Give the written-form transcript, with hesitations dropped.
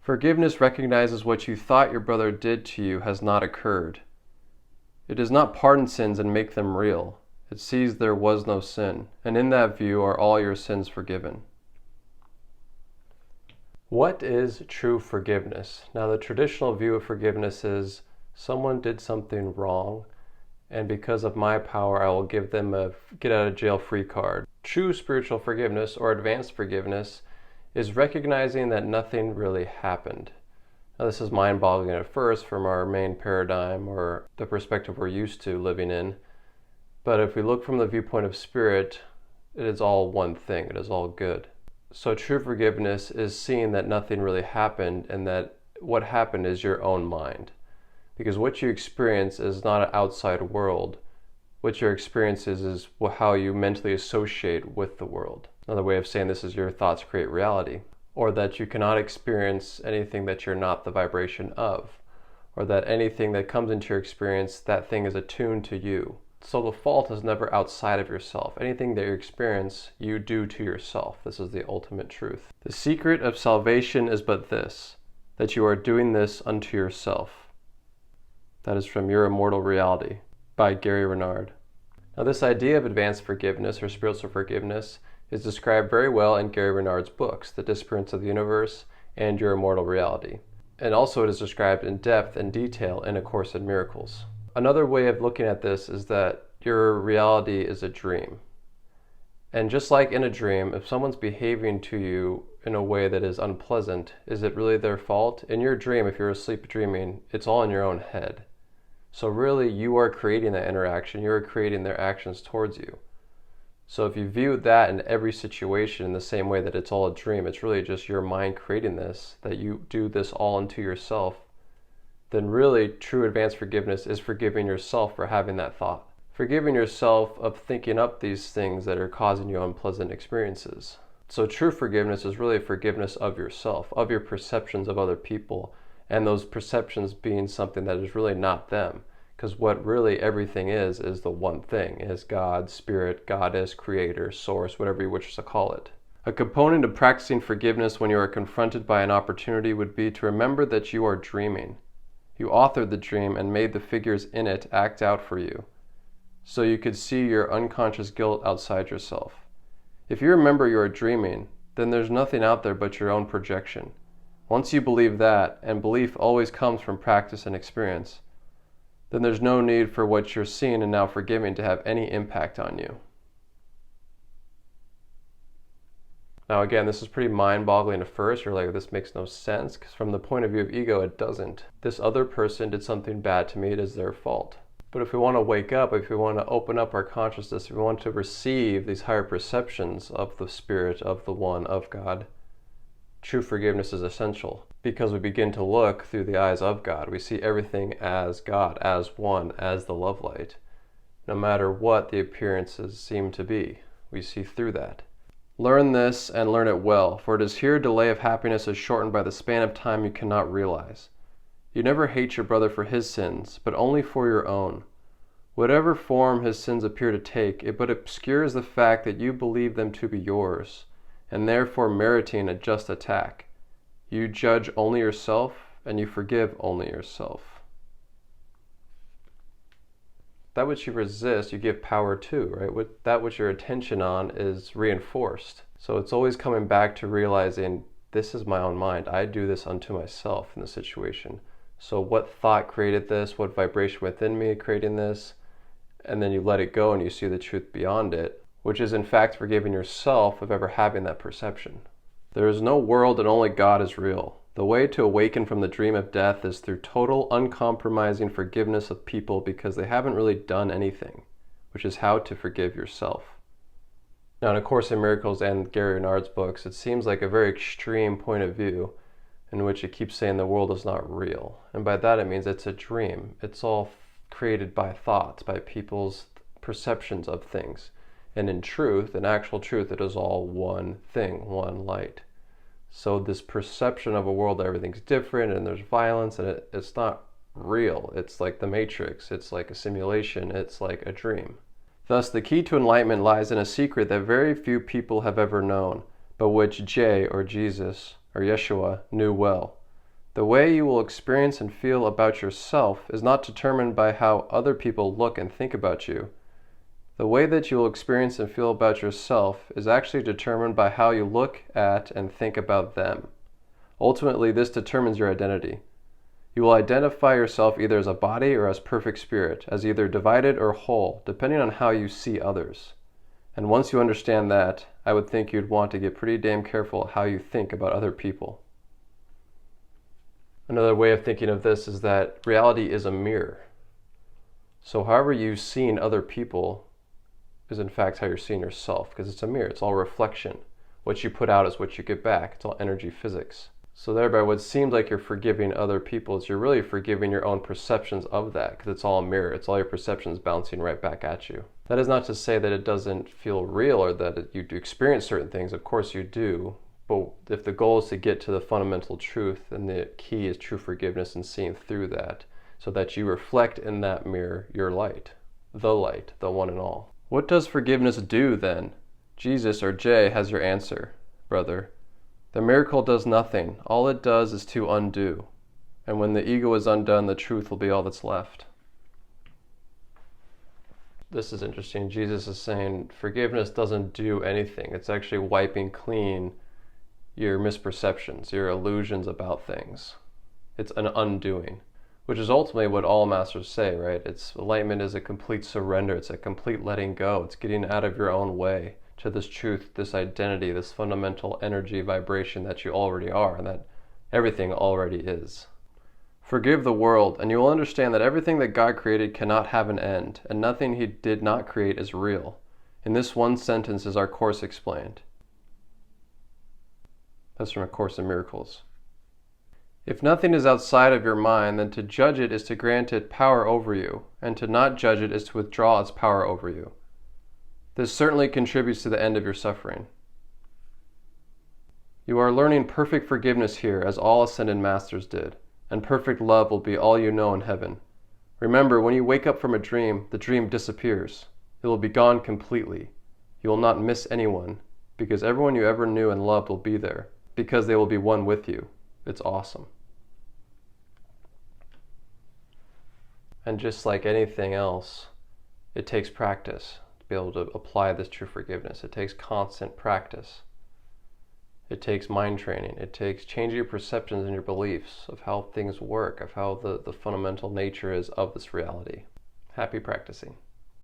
Forgiveness recognizes what you thought your brother did to you has not occurred. It does not pardon sins and make them real. It sees there was no sin, and in that view are all your sins forgiven. What is true forgiveness? Now, the traditional view of forgiveness is someone did something wrong, and because of my power, I will give them a get-out-of-jail-free card. True spiritual forgiveness, or advanced forgiveness, is recognizing that nothing really happened. Now, this is mind-boggling at first from our main paradigm, or the perspective we're used to living in. But if we look from the viewpoint of spirit, it is all one thing. It is all good. So true forgiveness is seeing that nothing really happened, and that what happened is your own mind. Because what you experience is not an outside world. What your experience is how you mentally associate with the world. Another way of saying this is your thoughts create reality. Or that you cannot experience anything that you're not the vibration of. Or that anything that comes into your experience, that thing is attuned to you. So the fault is never outside of yourself. Anything that you experience, you do to yourself. This is the ultimate truth. The secret of salvation is but this, that you are doing this unto yourself. That is from Your Immortal Reality by Gary Renard. Now, this idea of advanced forgiveness or spiritual forgiveness is described very well in Gary Renard's books, The Disappearance of the Universe and Your Immortal Reality. And also it is described in depth and detail in A Course in Miracles. Another way of looking at this is that your reality is a dream. And just like in a dream, if someone's behaving to you in a way that is unpleasant, is it really their fault? In your dream, if you're asleep dreaming, it's all in your own head. So really, you are creating that interaction. You're creating their actions towards you. So if you view that in every situation in the same way that it's all a dream, it's really just your mind creating this, that you do this all unto yourself, then really true advanced forgiveness is forgiving yourself for having that thought. Forgiving yourself of thinking up these things that are causing you unpleasant experiences. So true forgiveness is really forgiveness of yourself, of your perceptions of other people, and those perceptions being something that is really not them. Because what really everything is the one thing, is God, Spirit, Goddess, Creator, Source, whatever you wish to call it. A component of practicing forgiveness when you are confronted by an opportunity would be to remember that you are dreaming. You authored the dream and made the figures in it act out for you, so you could see your unconscious guilt outside yourself. If you remember you are dreaming, then there's nothing out there but your own projection. Once you believe that, and belief always comes from practice and experience, then there's no need for what you're seeing and now forgiving to have any impact on you. Now again, this is pretty mind-boggling at first. You're like, this makes no sense, because from the point of view of ego, it doesn't. This other person did something bad to me, it is their fault. But if we want to wake up, if we want to open up our consciousness, if we want to receive these higher perceptions of the Spirit, of the One, of God, true forgiveness is essential, because we begin to look through the eyes of God. We see everything as God, as one, as the love light. No matter what the appearances seem to be, we see through that. Learn this and learn it well, for it is here delay of happiness is shortened by the span of time you cannot realize. You never hate your brother for his sins, but only for your own. Whatever form his sins appear to take, it but obscures the fact that you believe them to be yours, and therefore meriting a just attack. You judge only yourself, and you forgive only yourself. That which you resist, you give power to, right? That which your attention on is reinforced. So it's always coming back to realizing, this is my own mind. I do this unto myself in the situation. So what thought created this? What vibration within me creating this? And then you let it go and you see the truth beyond it, which is in fact forgiving yourself of ever having that perception. There is no world and only God is real. The way to awaken from the dream of death is through total, uncompromising forgiveness of people because they haven't really done anything, which is how to forgive yourself. Now, in A Course in Miracles and Gary Renard's books, it seems like a very extreme point of view in which it keeps saying the world is not real. And by that it means it's a dream. It's all created by thoughts, by people's perceptions of things. And in truth, in actual truth, it is all one thing, one light. So this perception of a world that everything's different and there's violence and it's not real. It's like the Matrix. It's like a simulation. It's like a dream. Thus, the key to enlightenment lies in a secret that very few people have ever known, but which J, or Jesus, or Yeshua, knew well. The way you will experience and feel about yourself is not determined by how other people look and think about you. The way that you will experience and feel about yourself is actually determined by how you look at and think about them. Ultimately, this determines your identity. You will identify yourself either as a body or as perfect spirit, as either divided or whole, depending on how you see others. And once you understand that, I would think you'd want to get pretty damn careful how you think about other people. Another way of thinking of this is that reality is a mirror. So however you've seen other people is in fact how you're seeing yourself, because it's a mirror, it's all reflection. What you put out is what you get back. It's all energy physics. So thereby what seems like you're forgiving other people is you're really forgiving your own perceptions of that, because it's all a mirror. It's all your perceptions bouncing right back at you. That is not to say that it doesn't feel real or that you do experience certain things. Of course you do. But if the goal is to get to the fundamental truth, then the key is true forgiveness and seeing through that, so that you reflect in that mirror your light, the one and all. What does forgiveness do then? Jesus, or Jay, has your answer, brother. The miracle does nothing. All it does is to undo. And when the ego is undone, the truth will be all that's left. This is interesting. Jesus is saying forgiveness doesn't do anything. It's actually wiping clean your misperceptions, your illusions about things. It's an undoing, which is ultimately what all masters say, right? Enlightenment is a complete surrender. It's a complete letting go. It's getting out of your own way to this truth, this identity, this fundamental energy vibration that you already are and that everything already is. Forgive the world, and you will understand that everything that God created cannot have an end, and nothing He did not create is real. In this one sentence is our Course explained. That's from A Course in Miracles. If nothing is outside of your mind, then to judge it is to grant it power over you, and to not judge it is to withdraw its power over you. This certainly contributes to the end of your suffering. You are learning perfect forgiveness here, as all ascended masters did, and perfect love will be all you know in heaven. Remember, when you wake up from a dream, the dream disappears. It will be gone completely. You will not miss anyone, because everyone you ever knew and loved will be there, because they will be one with you. It's awesome. And just like anything else, it takes practice to be able to apply this true forgiveness. It takes constant practice. It takes mind training. It takes changing your perceptions and your beliefs of how things work, of how the fundamental nature is of this reality. Happy practicing.